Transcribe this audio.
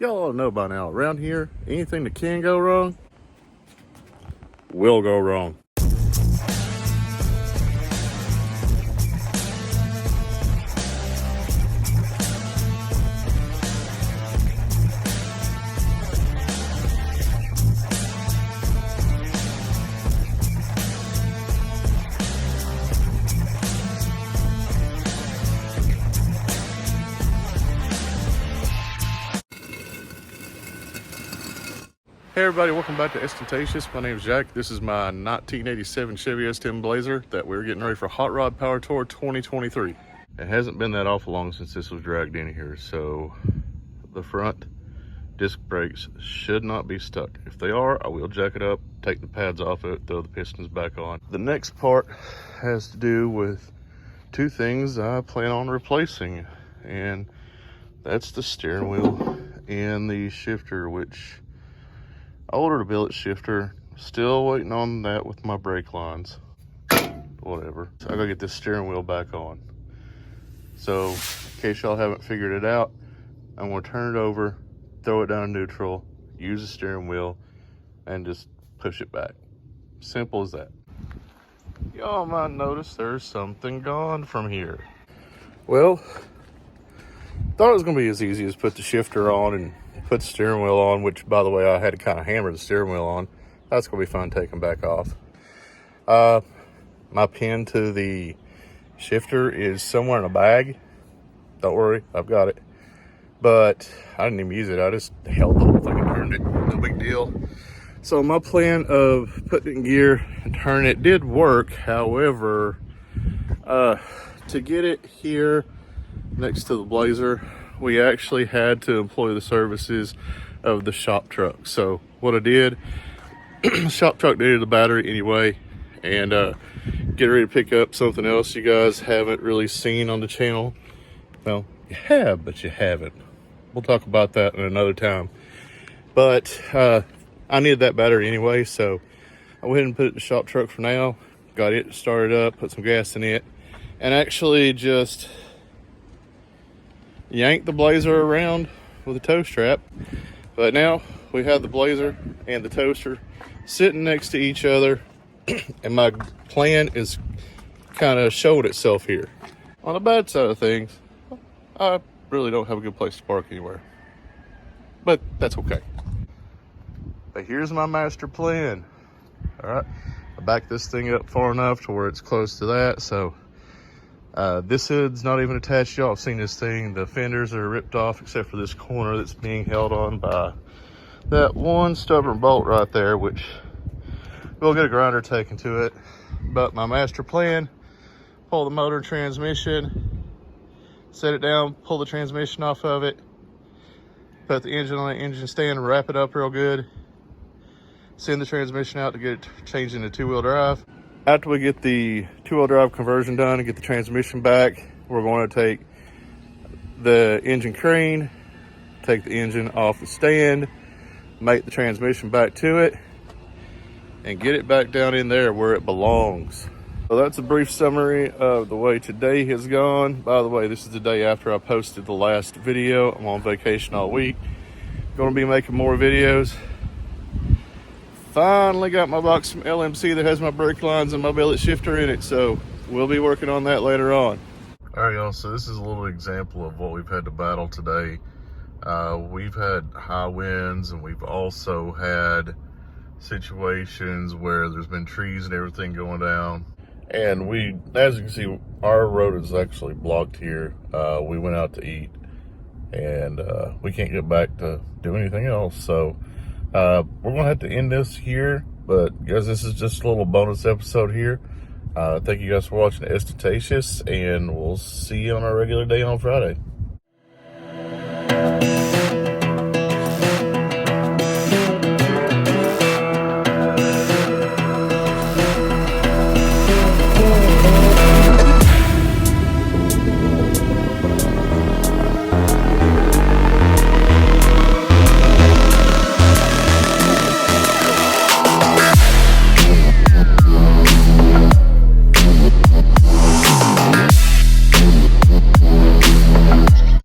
Y'all all know by now, around here, anything that can go wrong will go wrong. Hey everybody, welcome back to Ostentatious. My name is Jack. This is my 1987 Chevy S10 Blazer that we're getting ready for Hot Rod Power Tour 2023. It hasn't been that awful long since this was dragged in here, so the front disc brakes should not be stuck. If they are, I will jack it up, take the pads off it, throw the pistons back on. The next part has to do with two things I plan on replacing, and that's the steering wheel and the shifter, which I ordered a billet shifter, still waiting on that with my brake lines. Whatever. So I gotta get this steering wheel back on. So, in case y'all haven't figured it out, I'm gonna turn it over, throw it down neutral, use the steering wheel, and just push it back. Simple as that. Y'all might notice there's something gone from here. Well, thought it was gonna be as easy as put the shifter on and put the steering wheel on, which, by the way, I had to kind of hammer the steering wheel on. That's gonna be fun taking back off. My pin to the shifter is somewhere in a bag. Don't worry, I've got it. But I didn't even use it. I just held the whole thing and turned it. No big deal. So my plan of putting it in gear and turning it did work. However, to get it here next to the Blazer, we actually had to employ the services of the shop truck. So what I did, the shop truck needed the battery anyway, and get ready to pick up something else you guys haven't really seen on the channel. Well, you have, but you haven't. We'll talk about that in another time. But I needed that battery anyway, so I went ahead and put it in the shop truck for now, got it started up, put some gas in it, and actually just yanked the Blazer around with a tow strap. But now we have the Blazer and the toaster sitting next to each other, and my plan is kind of showed itself here. On the bad side of things, I really don't have a good place to park anywhere, but that's okay. But here's my master plan. All right, I backed this thing up far enough to where it's close to that, so this hood's not even attached. Y'all have seen this thing. The fenders are ripped off except for this corner that's being held on by that one stubborn bolt right there, which we'll get a grinder taken to it. But my master plan, pull the motor transmission, set it down, pull the transmission off of it, put the engine on the engine stand, wrap it up real good, send the transmission out to get it changed into two-wheel drive. After we get the two-wheel drive conversion done and get the transmission back, we're going to take the engine crane, take the engine off the stand, make the transmission back to it, and get it back down in there where it belongs. So that's a brief summary of the way today has gone. By the way, this is the day after I posted the last video. I'm on vacation all week. Going to be making more videos. Finally got my box from LMC that has my brake lines and my billet shifter in it, so we'll be working on that later on. All right, y'all, so this is a little example of what we've had to battle today. We've had high winds, and we've also had situations where there's been trees and everything going down. And we, as you can see, our road is actually blocked here. We went out to eat, and we can't get back to do anything else, so we're gonna have to end this here, but guys, this is just a little bonus episode here. Thank you guys for watching Ostentatious, and we'll see you on our regular day on Friday.